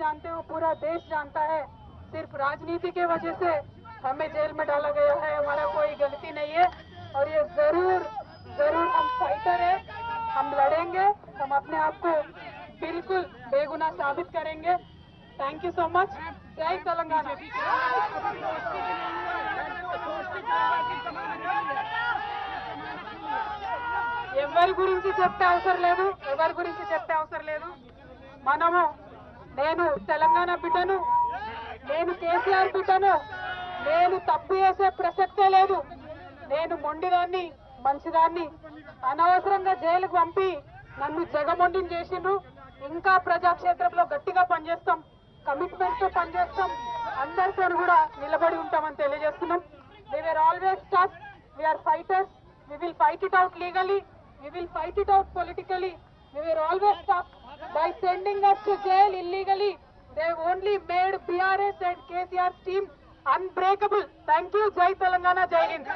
जानते हो, पूरा देश जानता है, सिर्फ राजनीति के वजह से हमें जेल में डाला गया है। हमारा कोई गलती नहीं है और ये जरूर जरूर हम फाइटर है, हम लड़ेंगे, हम अपने आप को बिल्कुल बेगुनाह साबित करेंगे। Thank you so much. जय तेलंगाना। ఎవరి గురించి చెప్పే అవసరం లేదు, ఎవరి గురించి చెప్పే అవసరం లేదు. మనము నేను తెలంగాణ బిడ్డను, నేను కేసీఆర్ బిడ్డను, నేను తప్పు చేసే ప్రసక్తే లేదు. నేను మొండిదాన్ని, మంచిదాన్ని. అనవసరంగా జైలుకు పంపి నన్ను జగమొండిని చేసిండ్రు. ఇంకా ప్రజాక్షేత్రంలో గట్టిగా పనిచేస్తాం, కమిట్మెంట్ తో పనిచేస్తాం, అందరితో కూడా నిలబడి ఉంటామని తెలియజేస్తున్నాం. We were always tough, we are fighters, we will fight it out legally, we will fight it out politically. We were always tough. By sending us to jail illegally, they only made BRS and KCR's team unbreakable. Thank you. Jai Telangana, Jai Hind.